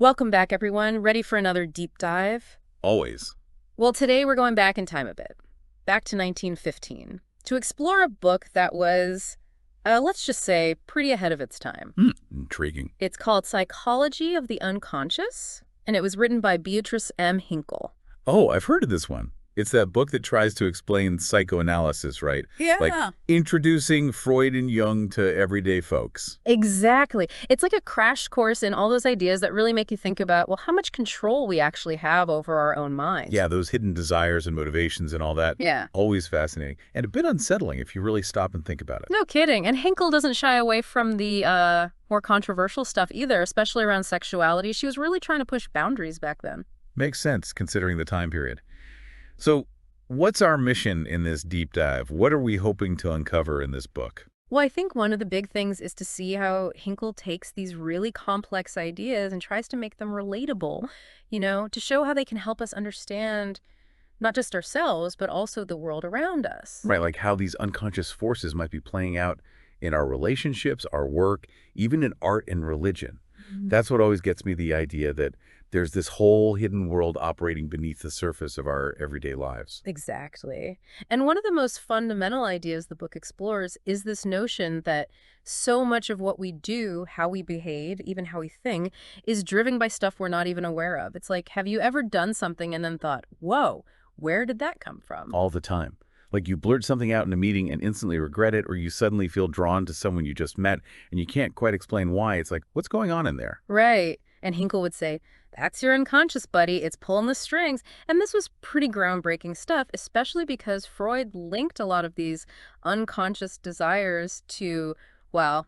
Welcome back, everyone. Ready for another deep dive? Always. Well, today we're going back in time a bit, back to 1915, to explore a book that was, let's just say, pretty ahead of its time. Intriguing. It's called Psychology of the Unconscious, and it was written by Beatrice M. Hinkle. Oh, I've heard of this one. It's that book that tries to explain psychoanalysis, right? Like Yeah. introducing Freud and Jung to everyday folks. Exactly. It's like a crash course in all those ideas that really make you think about, well, how much control we actually have over our own minds. Yeah, those hidden desires and motivations and all that. Yeah. Always fascinating. And a bit unsettling if you really stop and think about it. No kidding. And Hinkle doesn't shy away from the more controversial stuff either, especially around sexuality. She was really trying to push boundaries back then. Makes sense considering the time period. So, what's our mission in this deep dive? What are we hoping to uncover in this book? Well, I think one of the big things is to see how Hinkle takes these really complex ideas and tries to make them relatable, to show how they can help us understand not just ourselves, but also the world around us. Right, like how these unconscious forces might be playing out in our relationships, our work, even in art and religion. That's what always gets me, the idea that there's this whole hidden world operating beneath the surface of our everyday lives. Exactly. And one of the most fundamental ideas the book explores is this notion that so much of what we do, how we behave, even how we think, is driven by stuff we're not even aware of. It's like, have you ever done something and then thought, whoa, where did that come from? All the time. Like you blurt something out in a meeting and instantly regret it, or you suddenly feel drawn to someone you just met and you can't quite explain why. It's like, what's going on in there? Right. And Hinkle would say, that's your unconscious, buddy. It's pulling the strings. And this was pretty groundbreaking stuff, especially because Freud linked a lot of these unconscious desires to, well,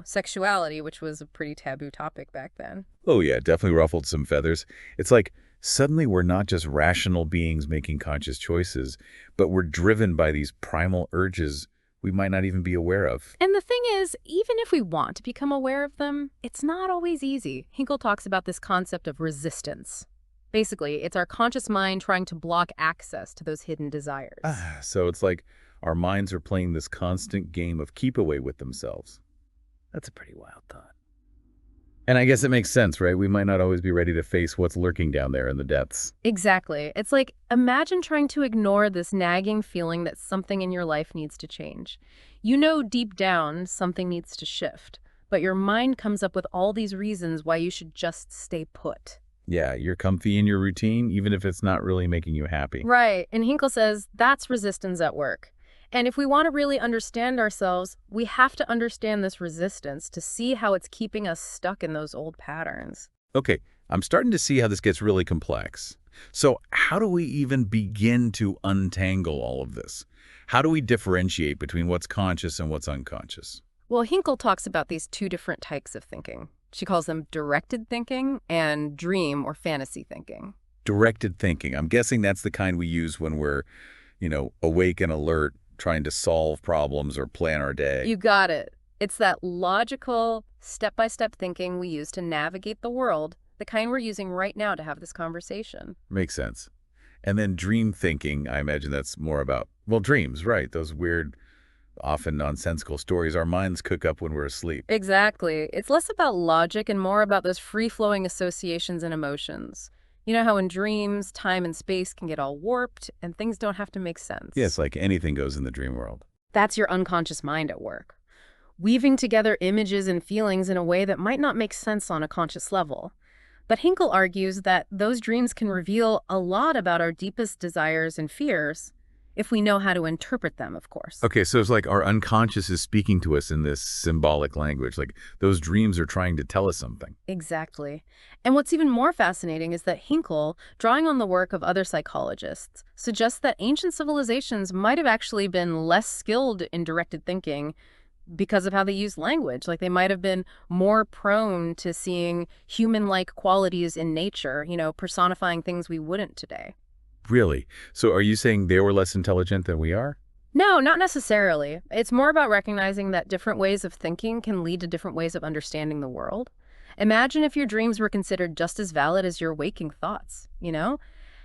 sexuality, which was a pretty taboo topic back then. Oh yeah, definitely ruffled some feathers. It's like suddenly we're not just rational beings making conscious choices, but we're driven by these primal urges we might not even be aware of. And the thing is, even if we want to become aware of them, it's not always easy. Hinkle talks about this concept of resistance. Basically, it's our conscious mind trying to block access to those hidden desires. So it's like our minds are playing this constant game of keep away with themselves. That's a pretty wild thought. And I guess it makes sense, right? We might not always be ready to face what's lurking down there in the depths. Exactly. It's like, imagine trying to ignore this nagging feeling that something in your life needs to change. You know deep down something needs to shift, but your mind comes up with all these reasons why you should just stay put. Yeah, you're comfy in your routine, even if it's not really making you happy. Right. And Hinkle says that's resistance at work. And if we want to really understand ourselves, we have to understand this resistance to see how it's keeping us stuck in those old patterns. Okay, I'm starting to see how this gets really complex. So how do we even begin to untangle all of this? How do we differentiate between what's conscious and what's unconscious? Well, Hinkle talks about these two different types of thinking. She calls them directed thinking and dream or fantasy thinking. Directed thinking. I'm guessing that's the kind we use when we're, awake and alert, trying to solve problems or plan our day. You got it. It's that logical, step-by-step thinking we use to navigate the world, the kind we're using right now to have this conversation. Makes sense. And then dream thinking, I imagine that's more about, well, dreams, right? Those weird, often nonsensical stories our minds cook up when we're asleep. Exactly. It's less about logic and more about those free-flowing associations and emotions. You know how in dreams, time and space can get all warped and things don't have to make sense. Yes, like anything goes in the dream world. That's your unconscious mind at work, weaving together images and feelings in a way that might not make sense on a conscious level. But Hinkle argues that those dreams can reveal a lot about our deepest desires and fears, if we know how to interpret them, of course. Okay, so it's like our unconscious is speaking to us in this symbolic language, like those dreams are trying to tell us something. Exactly. And what's even more fascinating is that Hinkle, drawing on the work of other psychologists, suggests that ancient civilizations might have actually been less skilled in directed thinking because of how they use language. Like they might have been more prone to seeing human-like qualities in nature, personifying things we wouldn't today. Really? So are you saying they were less intelligent than we are? No, not necessarily. It's more about recognizing that different ways of thinking can lead to different ways of understanding the world. Imagine if your dreams were considered just as valid as your waking thoughts,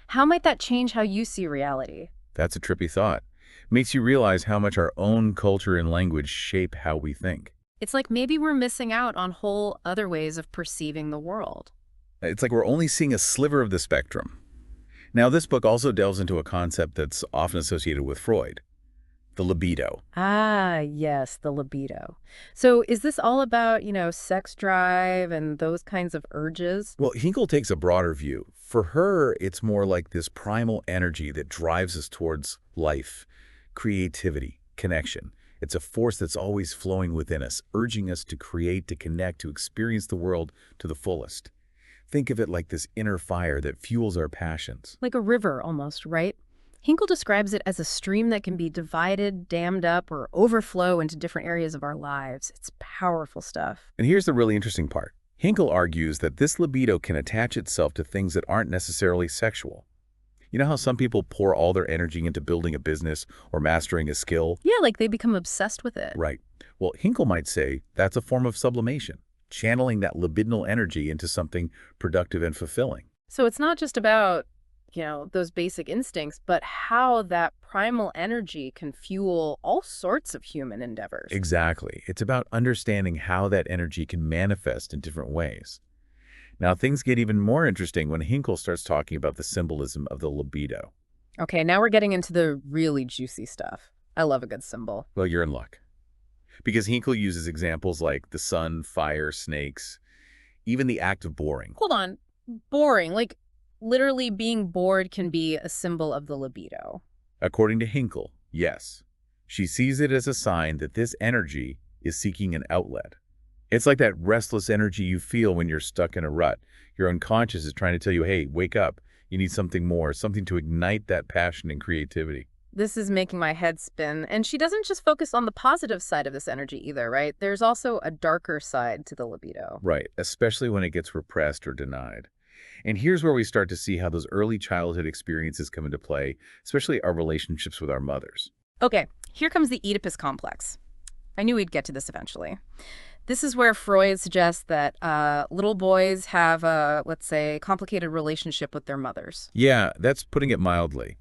How might that change how you see reality? That's a trippy thought. Makes you realize how much our own culture and language shape how we think. It's like maybe we're missing out on whole other ways of perceiving the world. It's like we're only seeing a sliver of the spectrum. Now, this book also delves into a concept that's often associated with Freud, the libido. Ah, yes, the libido. So is this all about, sex drive and those kinds of urges? Well, Hinkle takes a broader view. For her, it's more like this primal energy that drives us towards life, creativity, connection. It's a force that's always flowing within us, urging us to create, to connect, to experience the world to the fullest. Think of it like this inner fire that fuels our passions. Like a river almost, right? Hinkle describes it as a stream that can be divided, dammed up, or overflow into different areas of our lives. It's powerful stuff. And here's the really interesting part. Hinkle argues that this libido can attach itself to things that aren't necessarily sexual. You know how some people pour all their energy into building a business or mastering a skill? Yeah, like they become obsessed with it. Right. Well, Hinkle might say that's a form of sublimation, channeling that libidinal energy into something productive and fulfilling. So it's not just about, those basic instincts, but how that primal energy can fuel all sorts of human endeavors. Exactly. It's about understanding how that energy can manifest in different ways. Now, things get even more interesting when Hinkle starts talking about the symbolism of the libido. Okay, now we're getting into the really juicy stuff. I love a good symbol. Well, you're in luck. Because Hinkle uses examples like the sun, fire, snakes, even the act of boring. Hold on. Boring. Like, literally being bored can be a symbol of the libido. According to Hinkle, yes. She sees it as a sign that this energy is seeking an outlet. It's like that restless energy you feel when you're stuck in a rut. Your unconscious is trying to tell you, hey, wake up. You need something more, something to ignite that passion and creativity. This is making my head spin. And she doesn't just focus on the positive side of this energy either, right? There's also a darker side to the libido. Right, especially when it gets repressed or denied. And here's where we start to see how those early childhood experiences come into play, especially our relationships with our mothers. Okay, here comes the Oedipus complex. I knew we'd get to this eventually. This is where Freud suggests that little boys have a, let's say, complicated relationship with their mothers. Yeah, that's putting it mildly.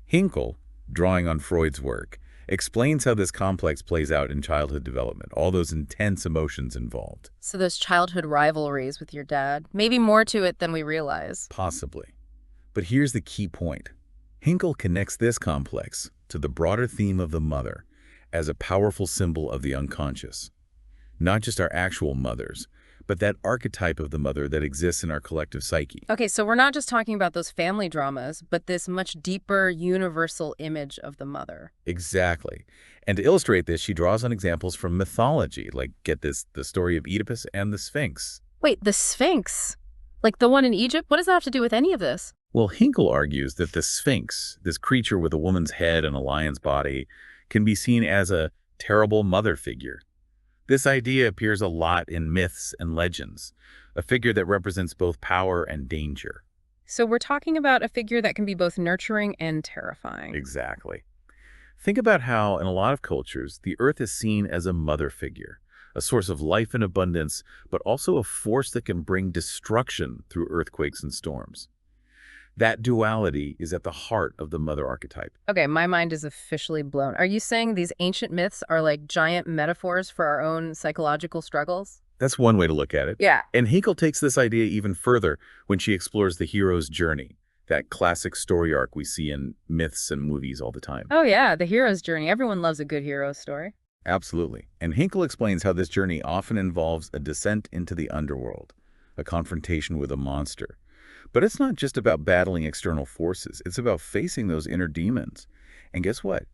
Hinkle, drawing on Freud's work, explains how this complex plays out in childhood development, all those intense emotions involved. So those childhood rivalries with your dad, maybe more to it than we realize. Possibly. But here's the key point. Hinkle connects this complex to the broader theme of the mother as a powerful symbol of the unconscious. Not just our actual mothers, but that archetype of the mother that exists in our collective psyche. Okay, so we're not just talking about those family dramas, but this much deeper, universal image of the mother. Exactly. And to illustrate this, she draws on examples from mythology, like, get this, the story of Oedipus and the Sphinx. Wait, the Sphinx? Like the one in Egypt? What does that have to do with any of this? Well, Hinkle argues that the Sphinx, this creature with a woman's head and a lion's body, can be seen as a terrible mother figure. This idea appears a lot in myths and legends, a figure that represents both power and danger. So we're talking about a figure that can be both nurturing and terrifying. Exactly. Think about how, in a lot of cultures, the earth is seen as a mother figure, a source of life and abundance, but also a force that can bring destruction through earthquakes and storms. That duality is at the heart of the mother archetype. Okay, my mind is officially blown. Are you saying these ancient myths are like giant metaphors for our own psychological struggles? That's one way to look at it. Yeah. And Hinkle takes this idea even further when she explores the hero's journey, that classic story arc we see in myths and movies all the time. Oh yeah, the hero's journey. Everyone loves a good hero story. Absolutely. And Hinkle explains how this journey often involves a descent into the underworld, a confrontation with a monster. But it's not just about battling external forces. It's about facing those inner demons. And guess what?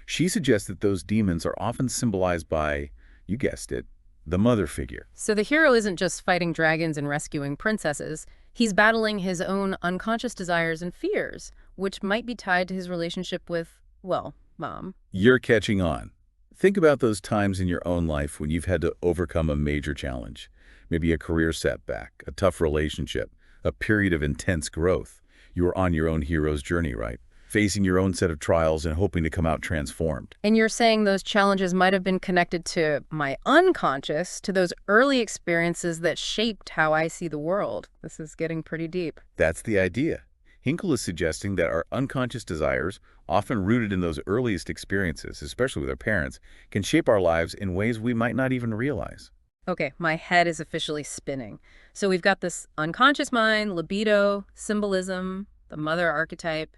She suggests that those demons are often symbolized by, you guessed it, the mother figure. So the hero isn't just fighting dragons and rescuing princesses. He's battling his own unconscious desires and fears, which might be tied to his relationship with, well, Mom. You're catching on. Think about those times in your own life when you've had to overcome a major challenge. Maybe a career setback, a tough relationship, a period of intense growth. You were on your own hero's journey, right? Facing your own set of trials and hoping to come out transformed. And you're saying those challenges might have been connected to my unconscious, to those early experiences that shaped how I see the world. This is getting pretty deep. That's the idea. Hinkle is suggesting that our unconscious desires, often rooted in those earliest experiences, especially with our parents, can shape our lives in ways we might not even realize. Okay, my head is officially spinning. So we've got this unconscious mind, libido, symbolism, the mother archetype,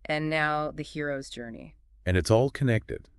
and now the hero's journey. And it's all connected,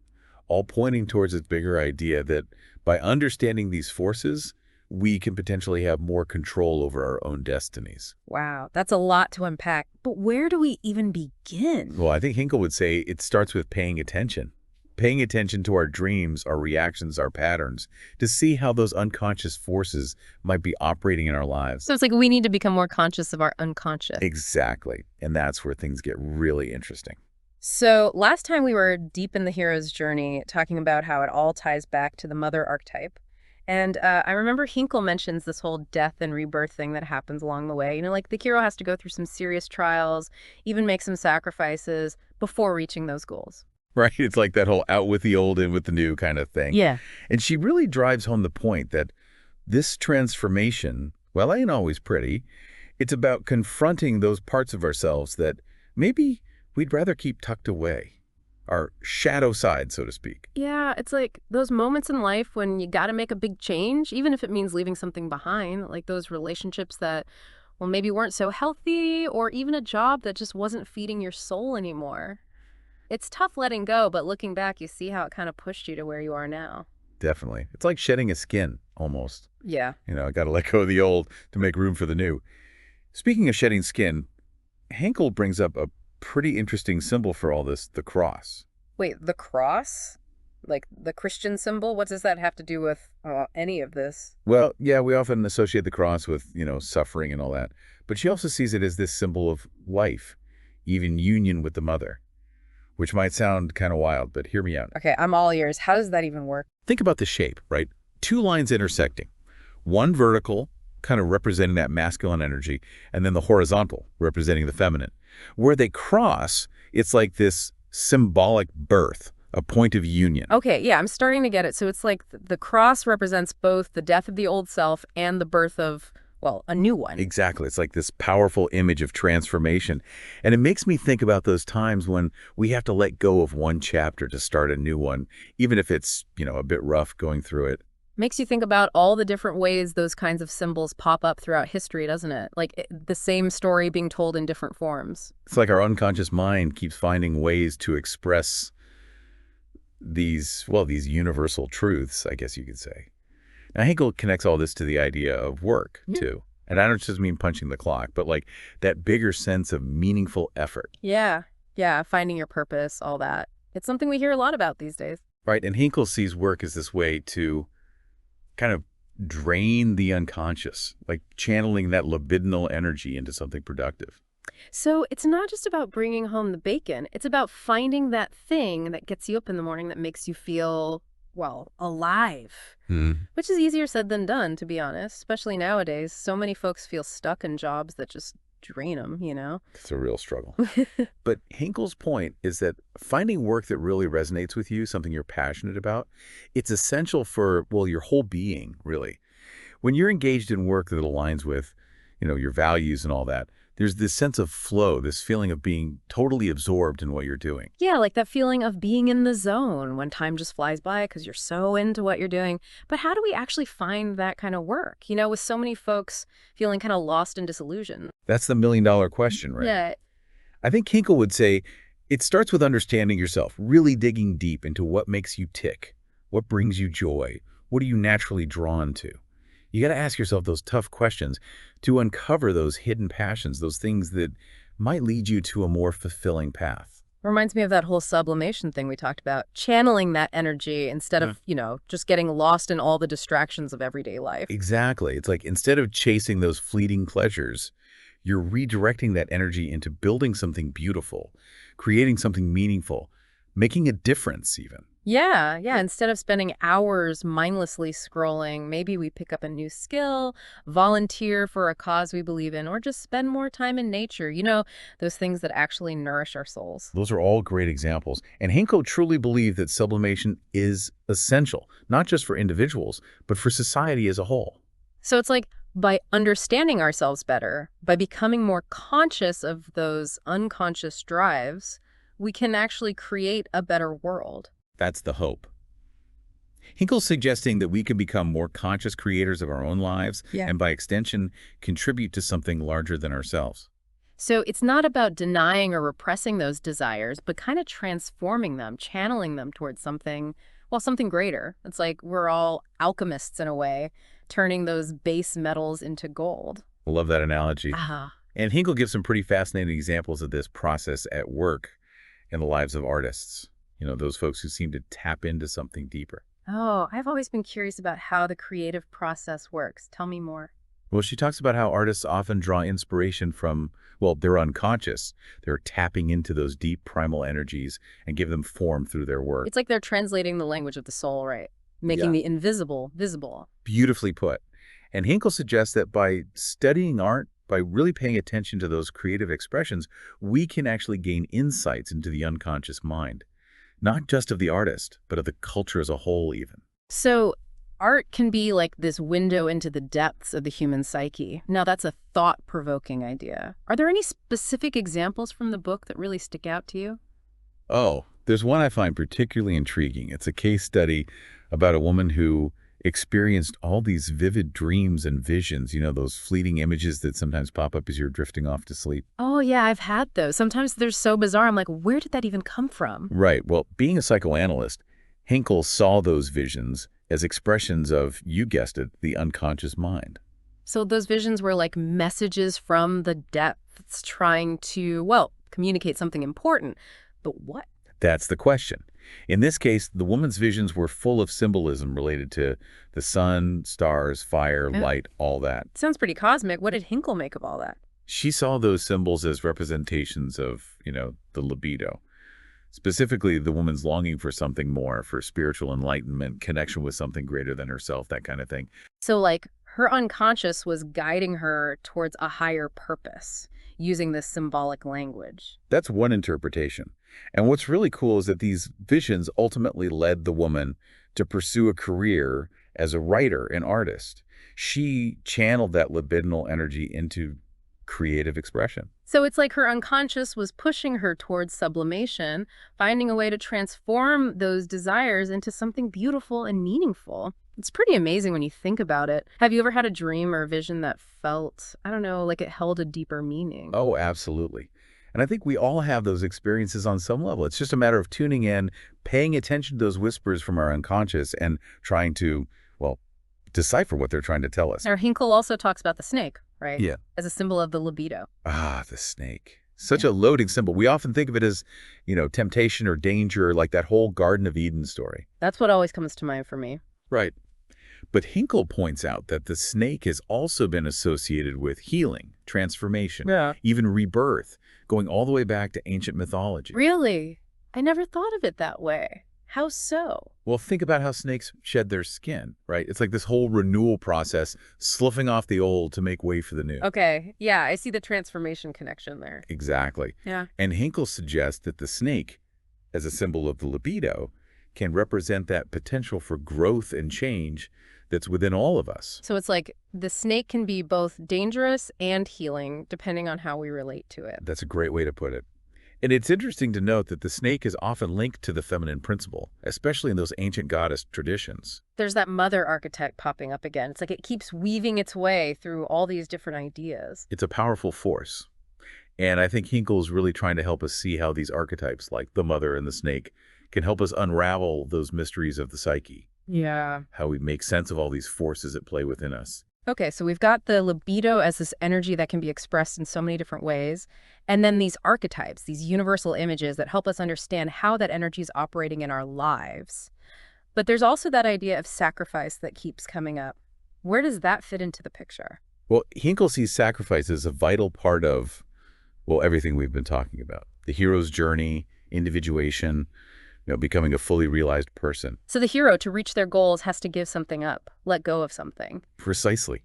all pointing towards this bigger idea that by understanding these forces, we can potentially have more control over our own destinies. Wow, that's a lot to unpack. But where do we even begin? Well, I think Hinkle would say it starts with paying attention. Paying attention to our dreams, our reactions, our patterns, to see how those unconscious forces might be operating in our lives. So it's like we need to become more conscious of our unconscious. Exactly. And that's where things get really interesting. So last time we were deep in the hero's journey, talking about how it all ties back to the mother archetype. And I remember Hinkle mentions this whole death and rebirth thing that happens along the way. You know, like the hero has to go through some serious trials, even make some sacrifices before reaching those goals. Right? It's like that whole out with the old, in with the new kind of thing. Yeah. And she really drives home the point that this transformation, well, ain't always pretty. It's about confronting those parts of ourselves that maybe we'd rather keep tucked away. Our shadow side, so to speak. Yeah, it's like those moments in life when you got to make a big change, even if it means leaving something behind, like those relationships that, well, maybe weren't so healthy, or even a job that just wasn't feeding your soul anymore. It's tough letting go, but looking back, you see how it kind of pushed you to where you are now. Definitely. It's like shedding a skin, almost. Yeah. I got to let go of the old to make room for the new. Speaking of shedding skin, Henkel brings up a pretty interesting symbol for all this, the cross. Wait, the cross? Like the Christian symbol? What does that have to do with any of this? Well, yeah, we often associate the cross with, suffering and all that. But she also sees it as this symbol of life, even union with the mother, which might sound kind of wild, but hear me out. Okay, I'm all ears. How does that even work? Think about the shape, right? Two lines intersecting. One vertical, kind of representing that masculine energy, and then the horizontal, representing the feminine. Where they cross, it's like this symbolic birth, a point of union. Okay, yeah, I'm starting to get it. So it's like the cross represents both the death of the old self and the birth of, well, a new one. Exactly. It's like this powerful image of transformation. And it makes me think about those times when we have to let go of one chapter to start a new one, even if it's, a bit rough going through it. Makes you think about all the different ways those kinds of symbols pop up throughout history, doesn't it? Like the same story being told in different forms. It's like our unconscious mind keeps finding ways to express these universal truths, I guess you could say. Now, Hegel connects all this to the idea of work, too. And I don't just mean punching the clock, but like that bigger sense of meaningful effort. Yeah, finding your purpose, all that. It's something we hear a lot about these days. Right, and Hinkle sees work as this way to kind of drain the unconscious, like channeling that libidinal energy into something productive. So it's not just about bringing home the bacon. It's about finding that thing that gets you up in the morning that makes you feel, well, alive. Which is easier said than done, to be honest, especially nowadays. So many folks feel stuck in jobs that just drain them, It's a real struggle. But Hinkle's point is that finding work that really resonates with you, something you're passionate about, it's essential for, well, your whole being, really. When you're engaged in work that aligns with, your values and all that, there's this sense of flow, this feeling of being totally absorbed in what you're doing. Yeah, like that feeling of being in the zone when time just flies by because you're so into what you're doing. But how do we actually find that kind of work? With so many folks feeling kind of lost and disillusioned. That's the million-dollar question, right? Yeah. I think Hinkle would say it starts with understanding yourself, really digging deep into what makes you tick, what brings you joy, what are you naturally drawn to. You got to ask yourself those tough questions to uncover those hidden passions, those things that might lead you to a more fulfilling path. Reminds me of that whole sublimation thing we talked about, channeling that energy instead of, just getting lost in all the distractions of everyday life. Exactly. It's like instead of chasing those fleeting pleasures, you're redirecting that energy into building something beautiful, creating something meaningful, making a difference even. Yeah. Instead of spending hours mindlessly scrolling, maybe we pick up a new skill, volunteer for a cause we believe in, or just spend more time in nature. Those things that actually nourish our souls. Those are all great examples. And Hinkle truly believed that sublimation is essential, not just for individuals, but for society as a whole. So it's like by understanding ourselves better, by becoming more conscious of those unconscious drives, we can actually create a better world. That's the hope. Hinkle's suggesting that we can become more conscious creators of our own lives Yeah. and by extension contribute to something larger than ourselves. So it's not about denying or repressing those desires, but kind of transforming them, channeling them towards something, well, something greater. It's like we're all alchemists in a way, turning those base metals into gold. I love that analogy. Ah. And Hinkle gives some pretty fascinating examples of this process at work in the lives of artists. Those folks who seem to tap into something deeper. Oh, I've always been curious about how the creative process works. Tell me more. Well, she talks about how artists often draw inspiration from, well, they're unconscious. They're tapping into those deep primal energies and give them form through their work. It's like they're translating the language of the soul, right? Making Yeah. the invisible visible. Beautifully put. And Hinkle suggests that by studying art, by really paying attention to those creative expressions, we can actually gain insights into the unconscious mind, not just of the artist, but of the culture as a whole even. So art can be like this window into the depths of the human psyche. Now, that's a thought-provoking idea. Are there any specific examples from the book that really stick out to you? Oh, there's one I find particularly intriguing. It's a case study about a woman who experienced all these vivid dreams and visions, those fleeting images that sometimes pop up as you're drifting off to sleep. Oh, yeah, I've had those. Sometimes they're so bizarre. I'm like, where did that even come from? Right. Well, being a psychoanalyst, Hinkle saw those visions as expressions of, you guessed it, the unconscious mind. So those visions were like messages from the depths trying to, well, communicate something important. But what? That's the question. In this case, the woman's visions were full of symbolism related to the sun, stars, fire, Yeah. light, all that. Sounds pretty cosmic. What did Hinkle make of all that? She saw those symbols as representations of, the libido. Specifically, the woman's longing for something more, for spiritual enlightenment, connection with something greater than herself, that kind of thing. So, like, her unconscious was guiding her towards a higher purpose using this symbolic language. That's one interpretation. And what's really cool is that these visions ultimately led the woman to pursue a career as a writer and artist. She channeled that libidinal energy into creative expression. So it's like her unconscious was pushing her towards sublimation, finding a way to transform those desires into something beautiful and meaningful. It's pretty amazing when you think about it. Have you ever had a dream or a vision that felt, I don't know, like it held a deeper meaning? Oh, absolutely. And I think we all have those experiences on some level. It's just a matter of tuning in, paying attention to those whispers from our unconscious and trying to, well, decipher what they're trying to tell us. Or Hinkle also talks about the snake, right? Yeah. As a symbol of the libido. Ah, the snake. Such a loading symbol. We often think of it as, temptation or danger, like that whole Garden of Eden story. That's what always comes to mind for me. Right. But Hinkle points out that the snake has also been associated with healing, transformation, Yeah. even rebirth, going all the way back to ancient mythology. Really? I never thought of it that way. How so? Well, think about how snakes shed their skin, right? It's like this whole renewal process, sloughing off the old to make way for the new. Okay, yeah, I see the transformation connection there. Exactly. Yeah. And Hinkle suggests that the snake, as a symbol of the libido, can represent that potential for growth and change that's within all of us. So it's like the snake can be both dangerous and healing, depending on how we relate to it. That's a great way to put it. And it's interesting to note that the snake is often linked to the feminine principle, especially in those ancient goddess traditions. There's that mother archetype popping up again. It's like it keeps weaving its way through all these different ideas. It's a powerful force. And I think Hinkle is really trying to help us see how these archetypes, like the mother and the snake, can help us unravel those mysteries of the psyche, Yeah. how we make sense of all these forces at play within us. Okay, so we've got the libido as this energy that can be expressed in so many different ways. And then these archetypes, these universal images that help us understand how that energy is operating in our lives. But there's also that idea of sacrifice that keeps coming up. Where does that fit into the picture? Well, Hinkle sees sacrifice as a vital part of, well, everything we've been talking about. The hero's journey, individuation, becoming a fully realized person. So the hero, to reach their goals, has to give something up, let go of something. Precisely.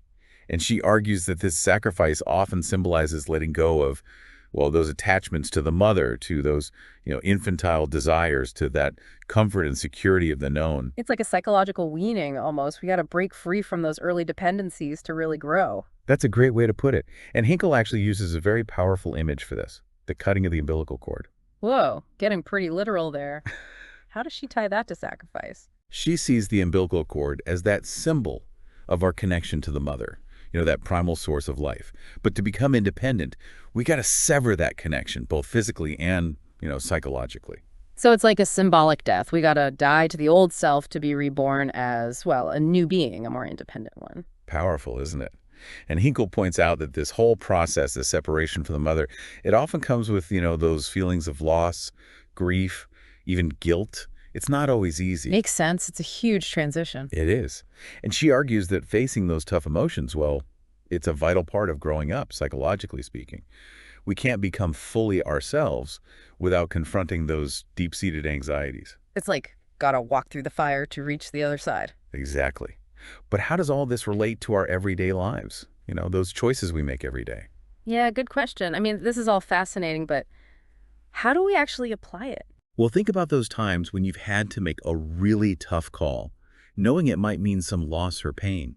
And she argues that this sacrifice often symbolizes letting go of, well, those attachments to the mother, to those, infantile desires, to that comfort and security of the known. It's like a psychological weaning almost. We got to break free from those early dependencies to really grow. That's a great way to put it. And Hinkle actually uses a very powerful image for this, the cutting of the umbilical cord. Whoa, getting pretty literal there. How does she tie that to sacrifice? She sees the umbilical cord as that symbol of our connection to the mother, that primal source of life. But to become independent, we got to sever that connection, both physically and, psychologically. So it's like a symbolic death. We gotta die to the old self to be reborn as, well, a new being, a more independent one. Powerful, isn't it? And Hinkle points out that this whole process, the separation from the mother, it often comes with, those feelings of loss, grief, even guilt. It's not always easy. Makes sense. It's a huge transition. It is. And she argues that facing those tough emotions, well, it's a vital part of growing up, psychologically speaking. We can't become fully ourselves without confronting those deep-seated anxieties. It's like, gotta walk through the fire to reach the other side. Exactly. But how does all this relate to our everyday lives? Those choices we make every day. Yeah, good question. I mean, this is all fascinating, but how do we actually apply it? Well, think about those times when you've had to make a really tough call, knowing it might mean some loss or pain.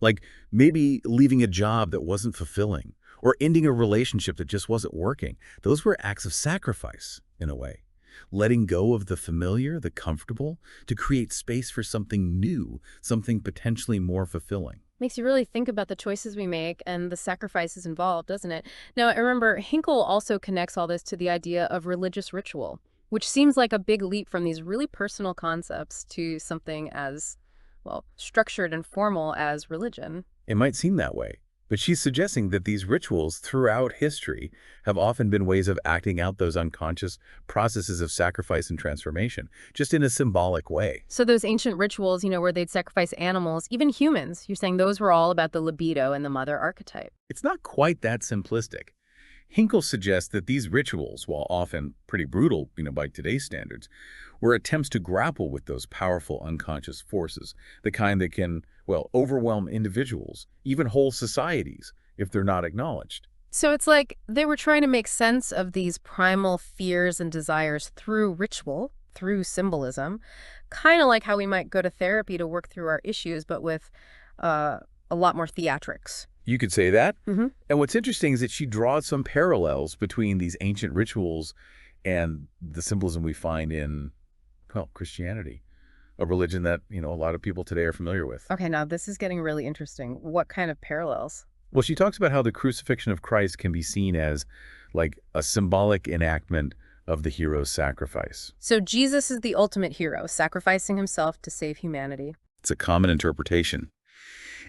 Like maybe leaving a job that wasn't fulfilling, or ending a relationship that just wasn't working. Those were acts of sacrifice, in a way. Letting go of the familiar, the comfortable, to create space for something new, something potentially more fulfilling. Makes you really think about the choices we make and the sacrifices involved, doesn't it? Now, I remember Hinkle also connects all this to the idea of religious ritual, which seems like a big leap from these really personal concepts to something as, well, structured and formal as religion. It might seem that way, but she's suggesting that these rituals throughout history have often been ways of acting out those unconscious processes of sacrifice and transformation, just in a symbolic way. So those ancient rituals, where they'd sacrifice animals, even humans, you're saying those were all about the libido and the mother archetype. It's not quite that simplistic. Hinkle suggests that these rituals, while often pretty brutal, by today's standards, were attempts to grapple with those powerful unconscious forces, the kind that can, well, overwhelm individuals, even whole societies, if they're not acknowledged. So it's like they were trying to make sense of these primal fears and desires through ritual, through symbolism, kind of like how we might go to therapy to work through our issues, but with a lot more theatrics. You could say that. Mm-hmm. And what's interesting is that she draws some parallels between these ancient rituals and the symbolism we find in, well, Christianity, a religion that, a lot of people today are familiar with. Okay, now this is getting really interesting. What kind of parallels? Well, she talks about how the crucifixion of Christ can be seen as like a symbolic enactment of the hero's sacrifice. So Jesus is the ultimate hero, sacrificing himself to save humanity. It's a common interpretation.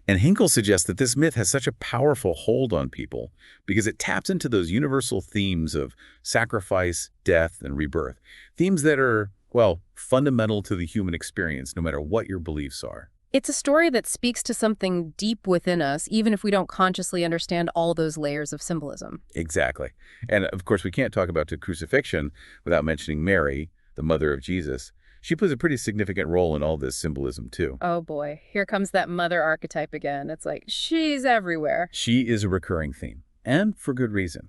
And Hinkle suggests that this myth has such a powerful hold on people because it taps into those universal themes of sacrifice, death, and rebirth. Themes that are, well, fundamental to the human experience, no matter what your beliefs are. It's a story that speaks to something deep within us, even if we don't consciously understand all those layers of symbolism. Exactly. And of course, we can't talk about the crucifixion without mentioning Mary, the mother of Jesus. She plays a pretty significant role in all this symbolism, too. Oh boy, here comes that mother archetype again. It's like, she's everywhere. She is a recurring theme, and for good reason.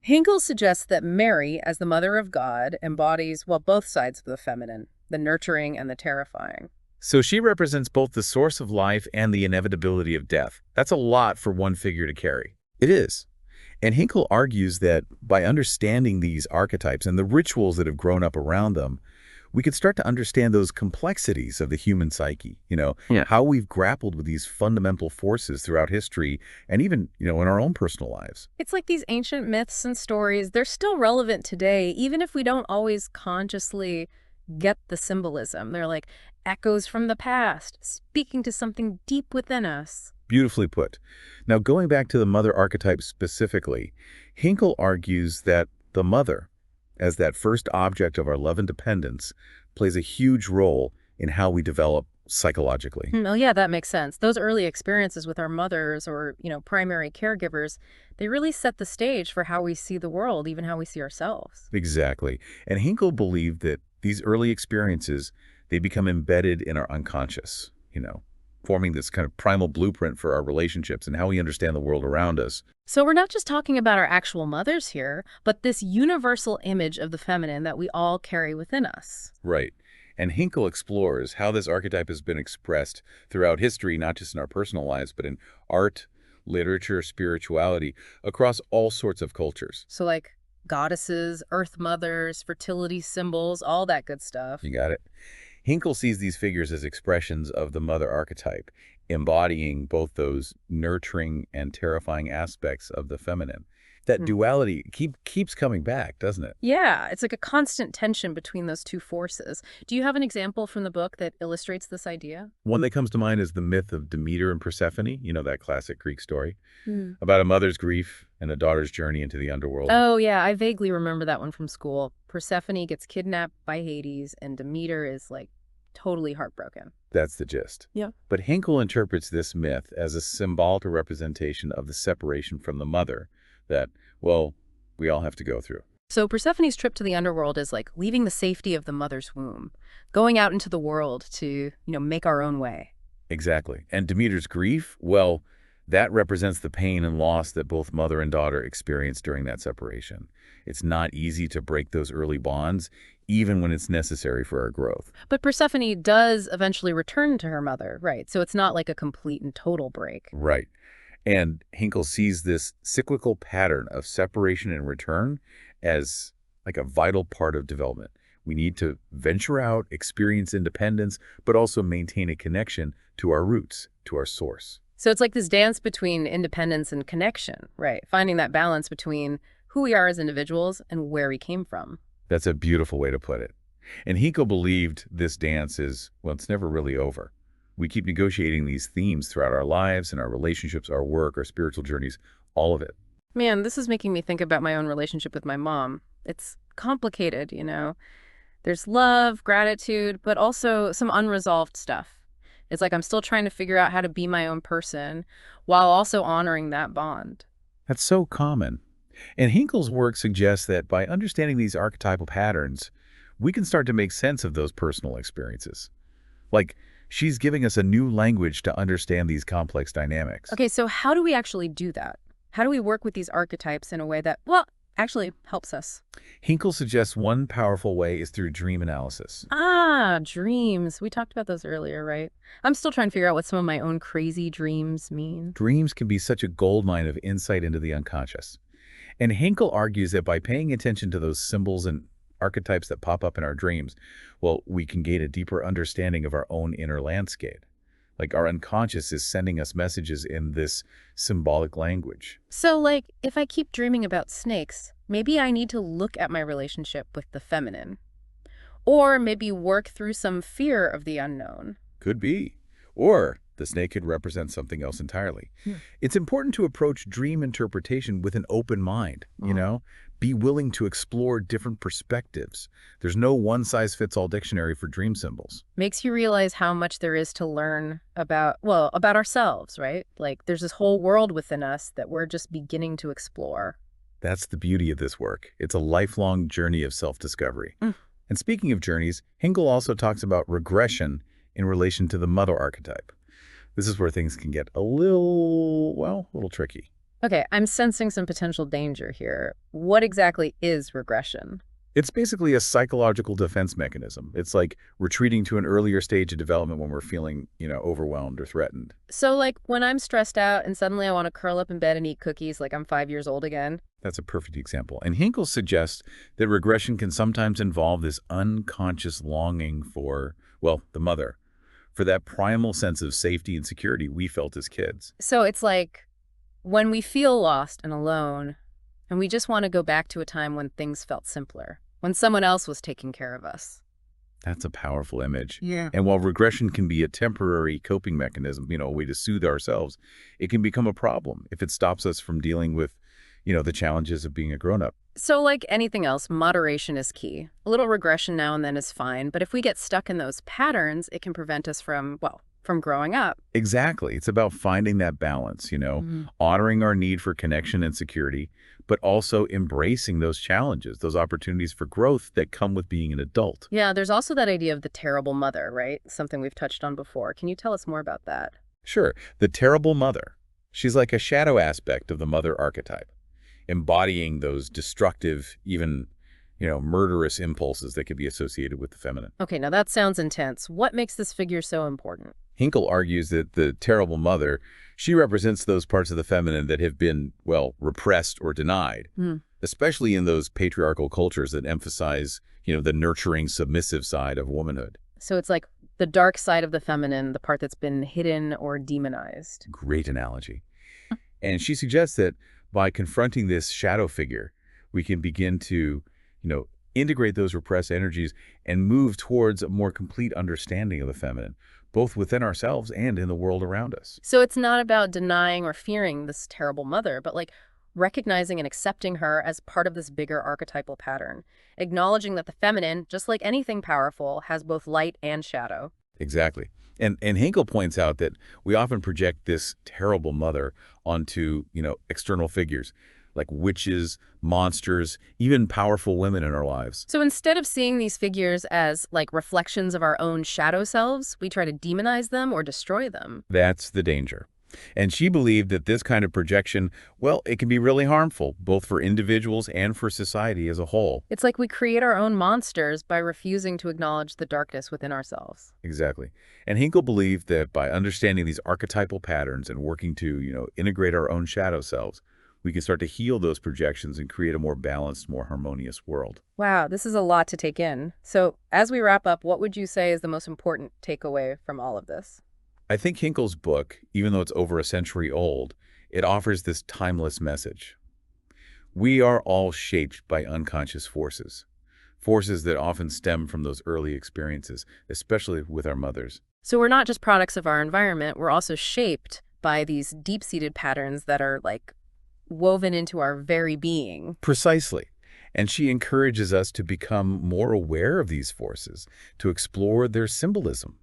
Hinkle suggests that Mary, as the mother of God, embodies, well, both sides of the feminine, the nurturing and the terrifying. So she represents both the source of life and the inevitability of death. That's a lot for one figure to carry. It is. And Hinkle argues that by understanding these archetypes and the rituals that have grown up around them, we could start to understand those complexities of the human psyche, how we've grappled with these fundamental forces throughout history and even, in our own personal lives. It's like these ancient myths and stories, they're still relevant today, even if we don't always consciously get the symbolism. They're like echoes from the past, speaking to something deep within us. Beautifully put. Now, going back to the mother archetype specifically, Hinkle argues that the mother, as that first object of our love and dependence, plays a huge role in how we develop psychologically. Oh, yeah, that makes sense. Those early experiences with our mothers or, primary caregivers, they really set the stage for how we see the world, even how we see ourselves. Exactly. And Hinkle believed that these early experiences, they become embedded in our unconscious, forming this kind of primal blueprint for our relationships and how we understand the world around us. So we're not just talking about our actual mothers here, but this universal image of the feminine that we all carry within us. Right. And Hinkle explores how this archetype has been expressed throughout history, not just in our personal lives, but in art, literature, spirituality, across all sorts of cultures. So like goddesses, earth mothers, fertility symbols, all that good stuff. You got it. Hinkle sees these figures as expressions of the mother archetype, embodying both those nurturing and terrifying aspects of the feminine. That duality keeps coming back, doesn't it? Yeah, it's like a constant tension between those two forces. Do you have an example from the book that illustrates this idea? One that comes to mind is the myth of Demeter and Persephone, that classic Greek story, Hmm. about a mother's grief and a daughter's journey into the underworld. Oh, yeah, I vaguely remember that one from school. Persephone gets kidnapped by Hades, and Demeter is, like, totally heartbroken. That's the gist. Yeah. But Hinkle interprets this myth as a symbolic representation of the separation from the mother that, well, we all have to go through. So Persephone's trip to the underworld is like leaving the safety of the mother's womb, going out into the world to, make our own way. Exactly. And Demeter's grief, well, that represents the pain and loss that both mother and daughter experienced during that separation. It's not easy to break those early bonds, even when it's necessary for our growth. But Persephone does eventually return to her mother, right? So it's not like a complete and total break. Right. And Hinkle sees this cyclical pattern of separation and return as like a vital part of development. We need to venture out, experience independence, but also maintain a connection to our roots, to our source. So it's like this dance between independence and connection, right? Finding that balance between who we are as individuals and where we came from. That's a beautiful way to put it. And Hinkle believed this dance is, well, it's never really over. We keep negotiating these themes throughout our lives and our relationships, our work, our spiritual journeys, all of it. Man, this is making me think about my own relationship with my mom. It's complicated, There's love, gratitude, but also some unresolved stuff. It's like I'm still trying to figure out how to be my own person while also honoring that bond. That's so common. And Hinkle's work suggests that by understanding these archetypal patterns, we can start to make sense of those personal experiences. Like, she's giving us a new language to understand these complex dynamics. Okay, so how do we actually do that? How do we work with these archetypes in a way that, well, actually helps us? Hinkle suggests one powerful way is through dream analysis. Ah, dreams. We talked about those earlier, right? I'm still trying to figure out what some of my own crazy dreams mean. Dreams can be such a goldmine of insight into the unconscious. And Hinkle argues that by paying attention to those symbols and archetypes that pop up in our dreams, well, we can gain a deeper understanding of our own inner landscape. Like our unconscious is sending us messages in this symbolic language. So, like, if I keep dreaming about snakes, maybe I need to look at my relationship with the feminine. Or maybe work through some fear of the unknown. Could be. Or the snake could represent something else entirely. It's important to approach dream interpretation with an open mind, Be willing to explore different perspectives. There's no one-size-fits-all dictionary for dream symbols. Makes you realize how much there is to learn about ourselves, right? Like, there's this whole world within us that we're just beginning to explore. That's the beauty of this work. It's a lifelong journey of self-discovery. And speaking of journeys, Hinkle also talks about regression in relation to the mother archetype. This is where things can get a little tricky. Okay, I'm sensing some potential danger here. What exactly is regression? It's basically a psychological defense mechanism. It's like retreating to an earlier stage of development when we're feeling, overwhelmed or threatened. So, like, when I'm stressed out and suddenly I want to curl up in bed and eat cookies like I'm 5 years old again? That's a perfect example. And Hinkle suggests that regression can sometimes involve this unconscious longing for, well, the mother, for that primal sense of safety and security we felt as kids. So it's like when we feel lost and alone, and we just want to go back to a time when things felt simpler, when someone else was taking care of us. That's a powerful image. Yeah. And while regression can be a temporary coping mechanism, a way to soothe ourselves, it can become a problem if it stops us from dealing with, the challenges of being a grown-up. So like anything else, moderation is key. A little regression now and then is fine, but if we get stuck in those patterns, it can prevent us from growing up. Exactly. It's about finding that balance, honoring our need for connection and security, but also embracing those challenges, those opportunities for growth that come with being an adult. Yeah, there's also that idea of the terrible mother, right? Something we've touched on before. Can you tell us more about that? Sure. The terrible mother. She's like a shadow aspect of the mother archetype, embodying those destructive, even, murderous impulses that could be associated with the feminine. Okay, now that sounds intense. What makes this figure so important? Hinkle argues that the terrible mother, she represents those parts of the feminine that have been, well, repressed or denied, especially in those patriarchal cultures that emphasize, the nurturing, submissive side of womanhood. So it's like the dark side of the feminine, the part that's been hidden or demonized. Great analogy. And she suggests that by confronting this shadow figure, we can begin to, integrate those repressed energies and move towards a more complete understanding of the feminine, both within ourselves and in the world around us. So it's not about denying or fearing this terrible mother, but like recognizing and accepting her as part of this bigger archetypal pattern, acknowledging that the feminine, just like anything powerful, has both light and shadow. Exactly. And Hinkle points out that we often project this terrible mother onto, external figures like witches, monsters, even powerful women in our lives. So instead of seeing these figures as like reflections of our own shadow selves, we try to demonize them or destroy them. That's the danger. And she believed that this kind of projection, well, it can be really harmful, both for individuals and for society as a whole. It's like we create our own monsters by refusing to acknowledge the darkness within ourselves. Exactly. And Hinkle believed that by understanding these archetypal patterns and working to, integrate our own shadow selves, we can start to heal those projections and create a more balanced, more harmonious world. Wow, this is a lot to take in. So as we wrap up, what would you say is the most important takeaway from all of this? I think Hinkle's book, even though it's over a century old, it offers this timeless message. We are all shaped by unconscious forces, forces that often stem from those early experiences, especially with our mothers. So we're not just products of our environment, we're also shaped by these deep-seated patterns that are like woven into our very being. Precisely. And she encourages us to become more aware of these forces, to explore their symbolism,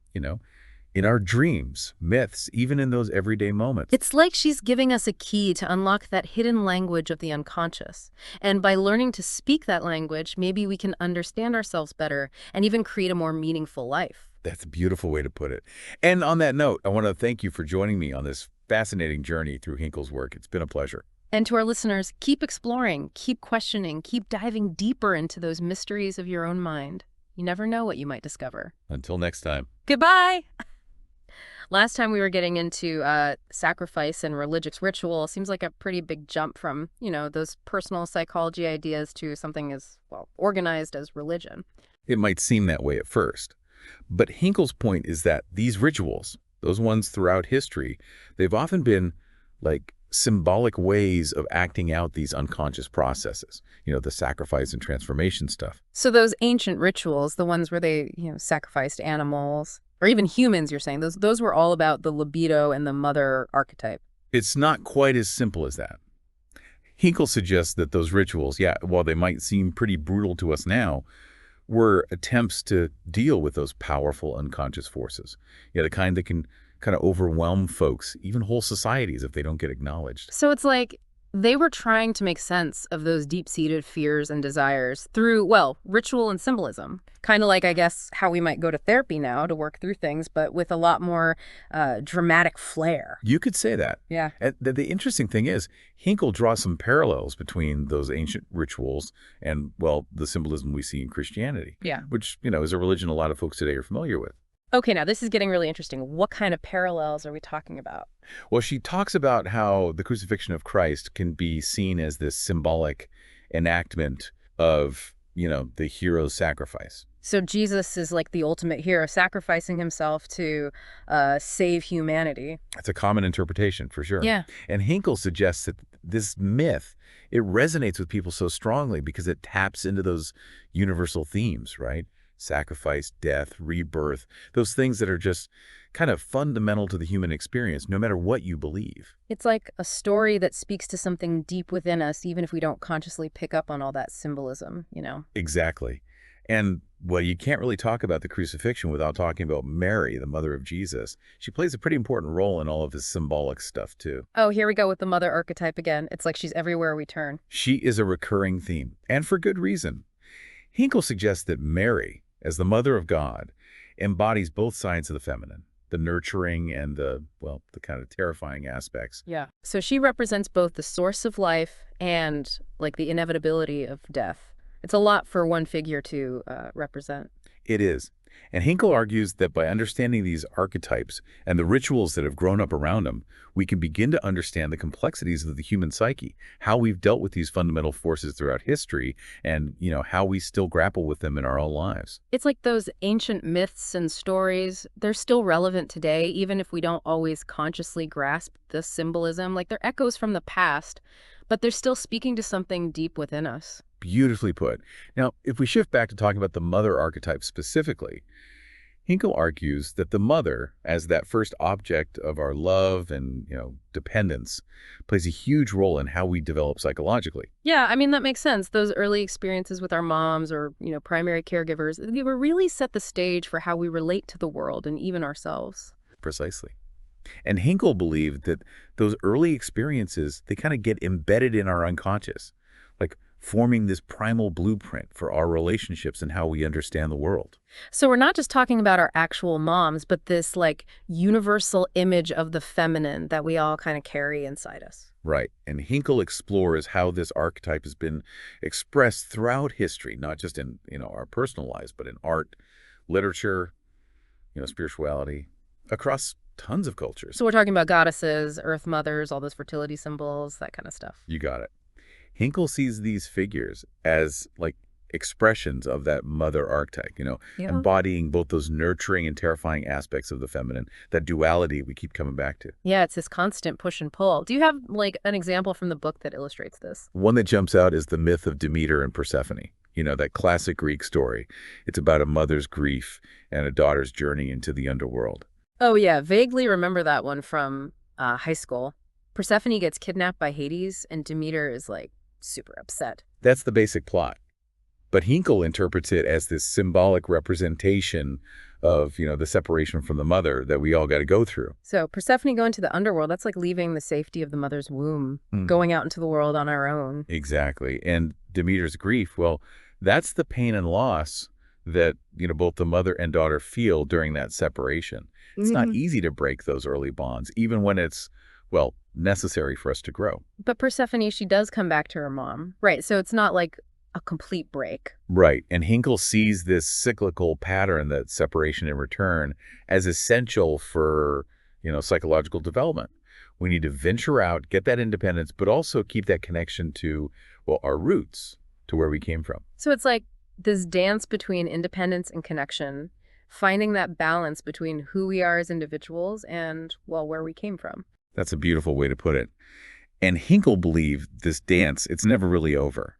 in our dreams, myths, even in those everyday moments. It's like she's giving us a key to unlock that hidden language of the unconscious. And by learning to speak that language, maybe we can understand ourselves better and even create a more meaningful life. That's a beautiful way to put it. And on that note, I want to thank you for joining me on this fascinating journey through Hinkle's work. It's been a pleasure. And to our listeners, keep exploring, keep questioning, keep diving deeper into those mysteries of your own mind. You never know what you might discover. Until next time. Goodbye! Last time we were getting into sacrifice and religious ritual. Seems like a pretty big jump from, those personal psychology ideas to something as, well, organized as religion. It might seem that way at first. But Hinkle's point is that these rituals, those ones throughout history, they've often been like symbolic ways of acting out these unconscious processes, the sacrifice and transformation stuff. So those ancient rituals, the ones where they, sacrificed animals, or even humans, you're saying, those were all about the libido and the mother archetype. It's not quite as simple as that. Hinkle suggests that those rituals, while they might seem pretty brutal to us now, were attempts to deal with those powerful unconscious forces. The kind that can kind of overwhelm folks, even whole societies, if they don't get acknowledged. So it's like they were trying to make sense of those deep-seated fears and desires through, well, ritual and symbolism. Kind of like, I guess, how we might go to therapy now to work through things, but with a lot more dramatic flair. You could say that. Yeah. And the interesting thing is, Hinkle draws some parallels between those ancient rituals and, well, the symbolism we see in Christianity. Yeah. Which, is a religion a lot of folks today are familiar with. Okay, now this is getting really interesting. What kind of parallels are we talking about? Well, she talks about how the crucifixion of Christ can be seen as this symbolic enactment of, the hero's sacrifice. So Jesus is like the ultimate hero, sacrificing himself to save humanity. That's a common interpretation, for sure. Yeah. And Hinkle suggests that this myth, it resonates with people so strongly because it taps into those universal themes, right? Sacrifice, death, rebirth, those things that are just kind of fundamental to the human experience, no matter what you believe. It's like a story that speaks to something deep within us, even if we don't consciously pick up on all that symbolism, Exactly. And, well, you can't really talk about the crucifixion without talking about Mary, the mother of Jesus. She plays a pretty important role in all of his symbolic stuff, too. Oh, here we go with the mother archetype again. It's like she's everywhere we turn. She is a recurring theme, and for good reason. Hinkle suggests that Mary, as the mother of God, embodies both sides of the feminine, the nurturing and the kind of terrifying aspects. Yeah. So she represents both the source of life and like the inevitability of death. It's a lot for one figure to represent. It is. And Hinkle argues that by understanding these archetypes and the rituals that have grown up around them, we can begin to understand the complexities of the human psyche, how we've dealt with these fundamental forces throughout history, and, how we still grapple with them in our own lives. It's like those ancient myths and stories, they're still relevant today, even if we don't always consciously grasp the symbolism. Like they're echoes from the past, but they're still speaking to something deep within us. Beautifully put. Now, if we shift back to talking about the mother archetype specifically, Hinkle argues that the mother, as that first object of our love and, dependence, plays a huge role in how we develop psychologically. Yeah, I mean, that makes sense. Those early experiences with our moms or, primary caregivers, they were really set the stage for how we relate to the world and even ourselves. Precisely. And Hinkle believed that those early experiences, they kind of get embedded in our unconscious, like forming this primal blueprint for our relationships and how we understand the world. So we're not just talking about our actual moms, but this like universal image of the feminine that we all kind of carry inside us. Right. And Hinkle explores how this archetype has been expressed throughout history, not just in, our personal lives, but in art, literature, spirituality, across tons of cultures. So we're talking about goddesses, earth mothers, all those fertility symbols, that kind of stuff. You got it. Hinkle sees these figures as like expressions of that mother archetype, Yeah. embodying both those nurturing and terrifying aspects of the feminine, that duality we keep coming back to. Yeah, it's this constant push and pull. Do you have like an example from the book that illustrates this? One that jumps out is the myth of Demeter and Persephone, that classic Greek story. It's about a mother's grief and a daughter's journey into the underworld. Oh yeah, vaguely remember that one from high school. Persephone gets kidnapped by Hades and Demeter is like super upset. That's the basic plot. But Hinkle interprets it as this symbolic representation of, the separation from the mother that we all got to go through. So Persephone going to the underworld, that's like leaving the safety of the mother's womb, going out into the world on our own. Exactly. And Demeter's grief, well, that's the pain and loss that, both the mother and daughter feel during that separation. It's not easy to break those early bonds, even when it's, necessary for us to grow. But Persephone, she does come back to her mom. Right, so it's not like a complete break. Right. And Hinkle sees this cyclical pattern, that separation and return, as essential for, psychological development. We need to venture out, get that independence, but also keep that connection to, our roots, to where we came from. So it's like this dance between independence and connection, finding that balance between who we are as individuals and, where we came from. That's a beautiful way to put it. And Hinkle believed this dance, it's never really over.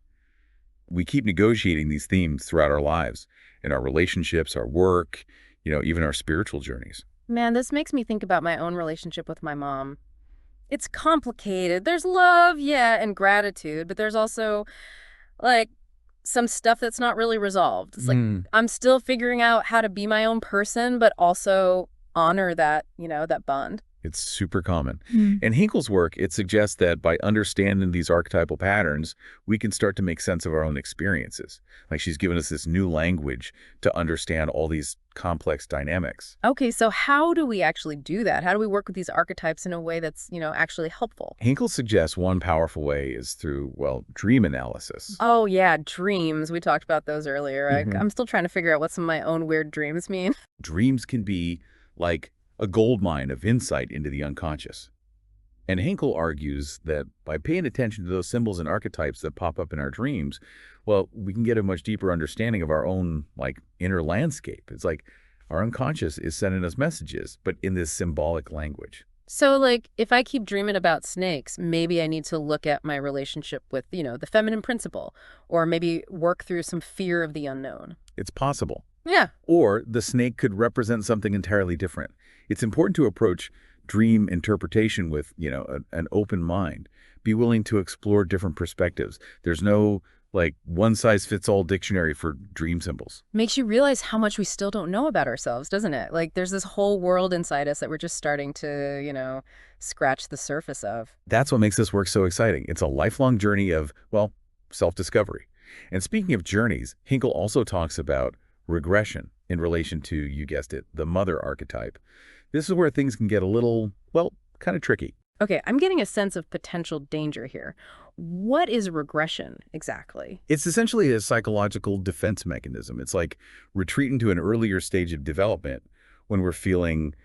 We keep negotiating these themes throughout our lives, in our relationships, our work, even our spiritual journeys. Man, this makes me think about my own relationship with my mom. It's complicated. There's love, yeah, and gratitude, but there's also, like, some stuff that's not really resolved. It's like I'm still figuring out how to be my own person, but also honor that, that bond. It's super common. In Hinkle's work, it suggests that by understanding these archetypal patterns, we can start to make sense of our own experiences. Like she's given us this new language to understand all these complex dynamics. Okay, so how do we actually do that? How do we work with these archetypes in a way that's, actually helpful? Hinkle suggests one powerful way is through, dream analysis. Oh, yeah, dreams. We talked about those earlier. I'm still trying to figure out what some of my own weird dreams mean. Dreams can be like a goldmine of insight into the unconscious. And Hinkle argues that by paying attention to those symbols and archetypes that pop up in our dreams, we can get a much deeper understanding of our own, inner landscape. It's like our unconscious is sending us messages, but in this symbolic language. So, if I keep dreaming about snakes, maybe I need to look at my relationship with, the feminine principle, or maybe work through some fear of the unknown. It's possible. Yeah. Or the snake could represent something entirely different. It's important to approach dream interpretation with, an open mind. Be willing to explore different perspectives. There's no, one-size-fits-all dictionary for dream symbols. Makes you realize how much we still don't know about ourselves, doesn't it? There's this whole world inside us that we're just starting to, scratch the surface of. That's what makes this work so exciting. It's a lifelong journey of, self-discovery. And speaking of journeys, Hinkle also talks about regression in relation to, you guessed it, the mother archetype. This is where things can get a little, kind of tricky. Okay, I'm getting a sense of potential danger here. What is regression exactly? It's essentially a psychological defense mechanism. It's like retreating to an earlier stage of development when we're feeling,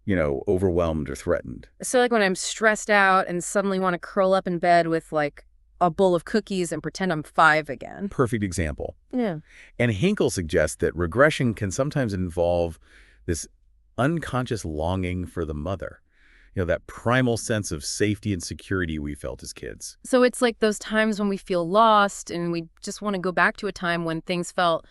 overwhelmed or threatened. So like when I'm stressed out and suddenly want to curl up in bed with like a bowl of cookies and pretend I'm 5 again. Perfect example. Yeah. And Hinkle suggests that regression can sometimes involve this unconscious longing for the mother, that primal sense of safety and security we felt as kids. So it's like those times when we feel lost and we just want to go back to a time when things felt,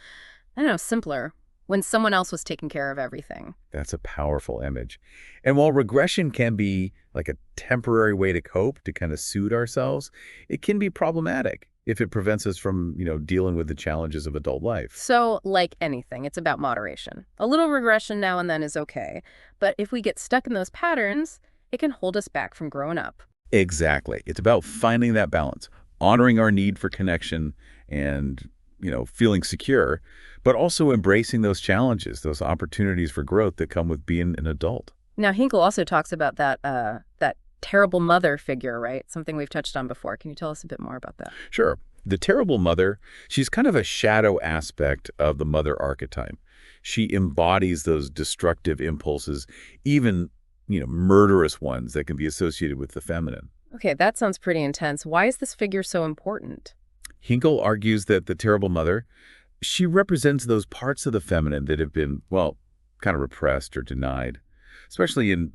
I don't know, simpler, when someone else was taking care of everything. That's a powerful image. And while regression can be like a temporary way to cope, to kind of soothe ourselves, it can be problematic if it prevents us from, dealing with the challenges of adult life. So like anything, it's about moderation. A little regression now and then is okay. But if we get stuck in those patterns, it can hold us back from growing up. Exactly. It's about finding that balance, honoring our need for connection and, feeling secure, but also embracing those challenges, those opportunities for growth that come with being an adult. Now, Hinkle also talks about that terrible mother figure, right? Something we've touched on before. Can you tell us a bit more about that? Sure. The terrible mother, she's kind of a shadow aspect of the mother archetype. She embodies those destructive impulses, even, murderous ones that can be associated with the feminine. Okay, that sounds pretty intense. Why is this figure so important? Hinkle argues that the terrible mother, she represents those parts of the feminine that have been, well, kind of repressed or denied, especially in,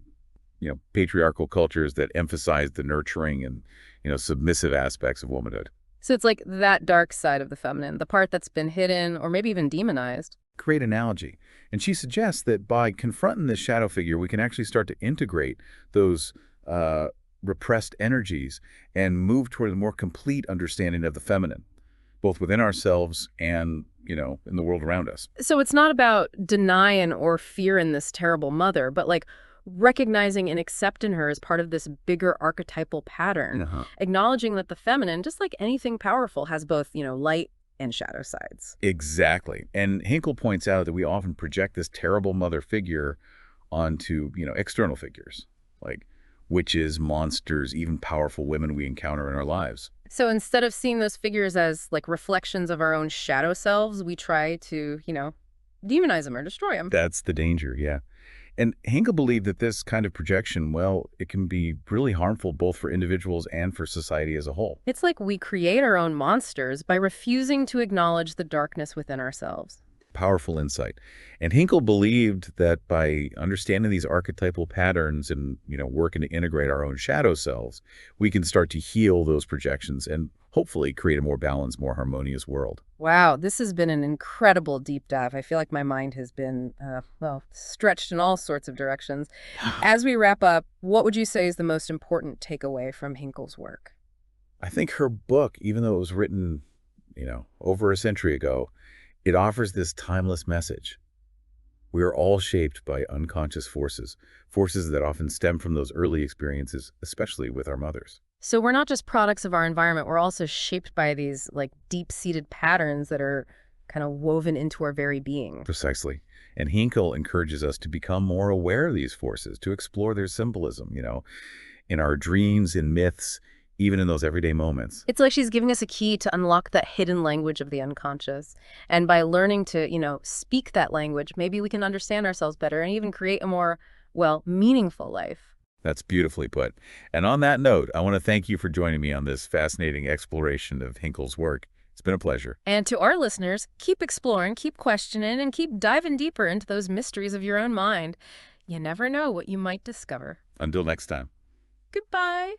patriarchal cultures that emphasize the nurturing and, submissive aspects of womanhood. So it's like that dark side of the feminine, the part that's been hidden or maybe even demonized. Great analogy. And she suggests that by confronting this shadow figure, we can actually start to integrate those repressed energies and move toward a more complete understanding of the feminine, both within ourselves and, in the world around us. So it's not about denying or fearing this terrible mother, but like recognizing and accepting her as part of this bigger archetypal pattern, acknowledging that the feminine, just like anything powerful, has both, light and shadow sides. Exactly. And Hinkle points out that we often project this terrible mother figure onto, external figures, like witches, monsters, even powerful women we encounter in our lives. So instead of seeing those figures as like reflections of our own shadow selves, we try to, demonize them or destroy them. That's the danger, yeah. And Hinkle believed that this kind of projection, well, it can be really harmful both for individuals and for society as a whole. It's like we create our own monsters by refusing to acknowledge the darkness within ourselves. Powerful insight. And Hinkle believed that by understanding these archetypal patterns and, working to integrate our own shadow selves, we can start to heal those projections and hopefully create a more balanced, more harmonious world. Wow, this has been an incredible deep dive. I feel like my mind has been, stretched in all sorts of directions. As we wrap up, what would you say is the most important takeaway from Hinkle's work? I think her book, even though it was written, over a century ago, it offers this timeless message. We are all shaped by unconscious forces, forces that often stem from those early experiences, especially with our mothers. So we're not just products of our environment, we're also shaped by these like deep-seated patterns that are kind of woven into our very being. Precisely. And Hinkle encourages us to become more aware of these forces, to explore their symbolism, in our dreams, in myths, even in those everyday moments. It's like she's giving us a key to unlock that hidden language of the unconscious. And by learning to, speak that language, maybe we can understand ourselves better and even create a more, meaningful life. That's beautifully put. And on that note, I want to thank you for joining me on this fascinating exploration of Hinkle's work. It's been a pleasure. And to our listeners, keep exploring, keep questioning, and keep diving deeper into those mysteries of your own mind. You never know what you might discover. Until next time. Goodbye.